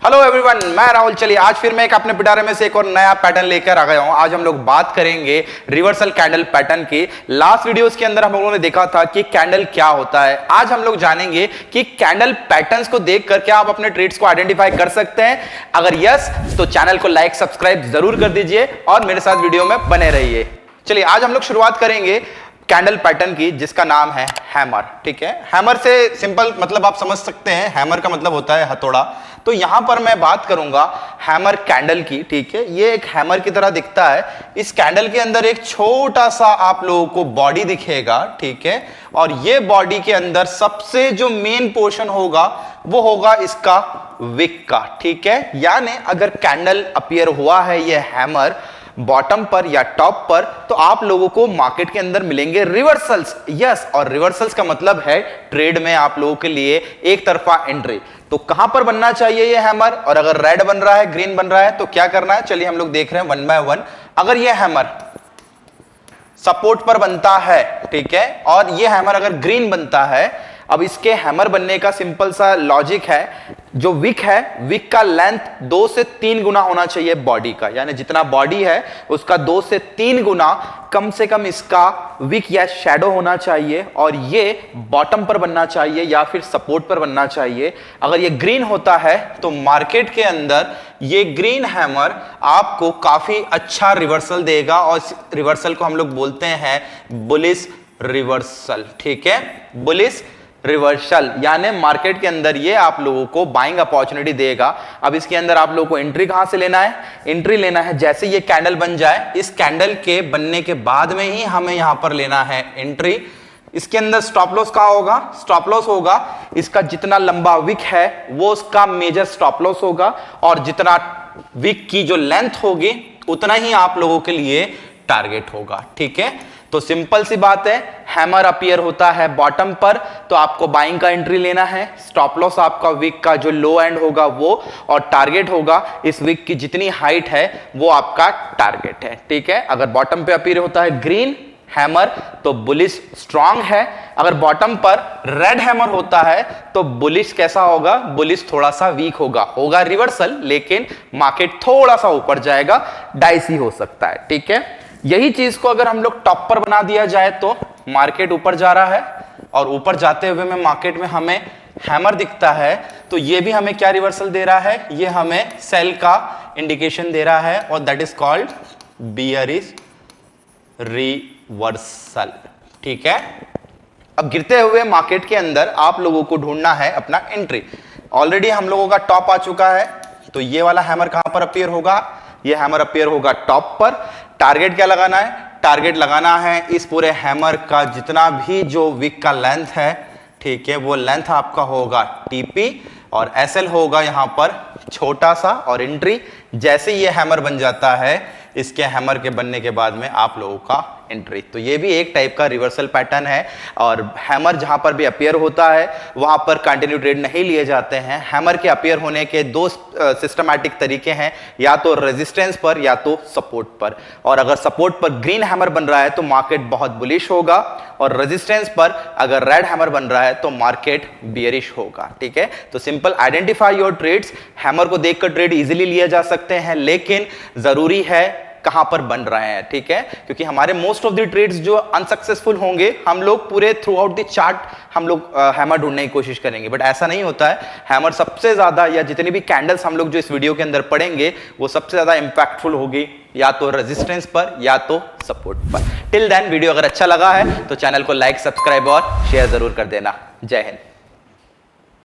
Hello everyone, मैं राहुल। चलिए आज फिर मैं एक अपने पिटारे में से एक और नया पैटर्न लेकर आ गया हूं। आज हम लोग बात करेंगे रिवर्सल कैंडल पैटर्न की। लास्ट वीडियोस के अंदर हम लोगों ने देखा था कि कैंडल क्या होता है। आज हम लोग जानेंगे कि कैंडल पैटर्न्स को देखकर क्या आप अपने ट्रेड्स को आइडेंटिफाई कर सकते हैं। अगर यस तो चैनल को लाइक सब्सक्राइब जरूर कर दीजिए और मेरे साथ वीडियो में बने रहिए। चलिए आज हम लोग शुरुआत करेंगे कैंडल पैटर्न की, जिसका नाम है हैमर। ठीक है, हैमर से सिंपल मतलब आप समझ सकते हैं, हैमर का मतलब होता है हथौड़ा। तो यहां पर मैं बात करूंगा हैमर कैंडल की। ठीक है, ये एक हैमर की तरह दिखता है। इस कैंडल के अंदर एक छोटा सा आप लोगों को बॉडी दिखेगा। ठीक है, और ये बॉडी के अंदर सबसे जो मेन पोर्शन होगा वो होगा इसका विक का। ठीक है, यानी अगर कैंडल अपीयर हुआ है ये हैमर बॉटम पर या टॉप पर, तो आप लोगों को मार्केट के अंदर मिलेंगे रिवर्सल्स। यस, और रिवर्सल्स का मतलब है ट्रेड में आप लोगों के लिए एक तरफा एंट्री। तो कहां पर बनना चाहिए ये हैमर, और अगर रेड बन रहा है, ग्रीन बन रहा है, तो क्या करना है, चलिए हम लोग देख रहे हैं वन बाय वन। अगर ये हैमर सपोर्ट पर बनता है, ठीक है, और ये हैमर अगर ग्रीन बनता है, अब इसके हैमर बनने का सिंपल सा लॉजिक है, जो विक है, विक का लेंथ 2 से 3 गुना होना चाहिए बॉडी का। यानी जितना बॉडी है उसका 2 से 3 गुना कम से कम इसका विक या शैडो होना चाहिए, और ये बॉटम पर बनना चाहिए या फिर सपोर्ट पर बनना चाहिए। अगर ये ग्रीन होता है तो मार्केट के अंदर ये ग्रीन हैमर आपको काफी अच्छा रिवर्सल देगा, और रिवर्सल को हम लोग बोलते हैं बुलिश रिवर्सल। ठीक है, बुलिश रिवर्सल, यानी मार्केट के अंदर ये आप लोगों को बाइंग अपॉर्चुनिटी देगा। अब इसके अंदर आप लोगों को एंट्री कहां से लेना है, एंट्री लेना है जैसे ये कैंडल बन जाए, इस कैंडल के बनने के बाद में ही हमें यहां पर लेना है एंट्री। इसके अंदर स्टॉप लॉस कहां होगा, स्टॉप लॉस होगा इसका जितना लंबा विक है वो उसका मेजर स्टॉप लॉस होगा, और जितना विक की जो लेंथ होगी उतना ही आप लोगों के लिए टारगेट होगा। ठीक है, तो सिंपल सी बात है, हैमर अपीयर होता है बॉटम पर तो आपको बाइंग का एंट्री लेना है, स्टॉप लॉस आपका विक का जो लो एंड होगा वो, और टारगेट होगा इस विक की जितनी हाइट है वो आपका टारगेट है। ठीक है, अगर बॉटम पे अपीयर होता है ग्रीन हैमर तो बुलिश स्ट्रांग है, अगर बॉटम पर रेड हैमर होता है तो बुलिश कैसा होगा, बुलिश थोड़ा सा वीक होगा रिवर्सल, लेकिन मार्केट थोड़ा सा ऊपर जाएगा, डाइसी हो सकता है। ठीक है, यही चीज को अगर हम लोग टॉप पर बना दिया जाए तो मार्केट ऊपर जा रहा है, और ऊपर जाते हुए में मार्केट में हमें हैमर दिखता है, तो ये भी हमें क्या रिवर्सल दे रहा है, ये हमें सेल का इंडिकेशन दे रहा है, और that is called bearish reversal. ठीक है, अब गिरते हुए मार्केट के अंदर आप लोगों को ढूंढना है अपना एंट्री। ऑलरेडी हम लोगों का टॉप आ चुका है, तो ये वाला हैमर कहां पर अपीयर होगा, ये हैमर अपीयर होगा टॉप पर। टारगेट क्या लगाना है, टारगेट लगाना है इस पूरे हैमर का जितना भी जो विक का लेंथ है, ठीक है, वो लेंथ आपका होगा टीपी, और एसएल होगा यहां पर छोटा सा, और एंट्री जैसे ये हैमर बन जाता है, इसके हैमर के बनने के बाद में आप लोगों का एंट्री। तो ये भी एक टाइप का रिवर्सल पैटर्न है, और हैमर जहां पर भी अपीयर होता है वहां पर कंटिन्यू ट्रेड नहीं लिए जाते हैं। हैमर के अपीयर होने के 2 सिस्टमैटिक तरीके हैं, या तो रेजिस्टेंस पर या तो सपोर्ट पर। और अगर सपोर्ट पर ग्रीन हैमर बन रहा है तो मार्केट बहुत बुलिश होगा, और रेजिस्टेंस पर अगर रेड हैमर बन रहा है तो मार्केट बियरिश होगा। ठीक है, तो simple identify your trades. Hammer को देखकर ट्रेड इजीली लिए जा सकते हैं, लेकिन जरूरी है कहां पर बन रहे हैं। ठीक है, क्योंकि हमारे मोस्ट ऑफ द ट्रेड्स जो अनसक्सेसफुल होंगे, हम लोग पूरे थ्रू आउट द चार्ट हम लोग हैमर ढूंढने की कोशिश करेंगे, बट ऐसा नहीं होता है। हैमर सबसे ज्यादा, या जितनी भी कैंडल्स हम लोग जो इस वीडियो के अंदर पढ़ेंगे, वो सबसे ज्यादा इंपैक्टफुल होगी या तो रेजिस्टेंस पर या तो सपोर्ट पर। टिल देन, वीडियो अगर अच्छा लगा है तो चैनल को लाइक, सब्सक्राइब और शेयर जरूर कर देना। जय हिंद।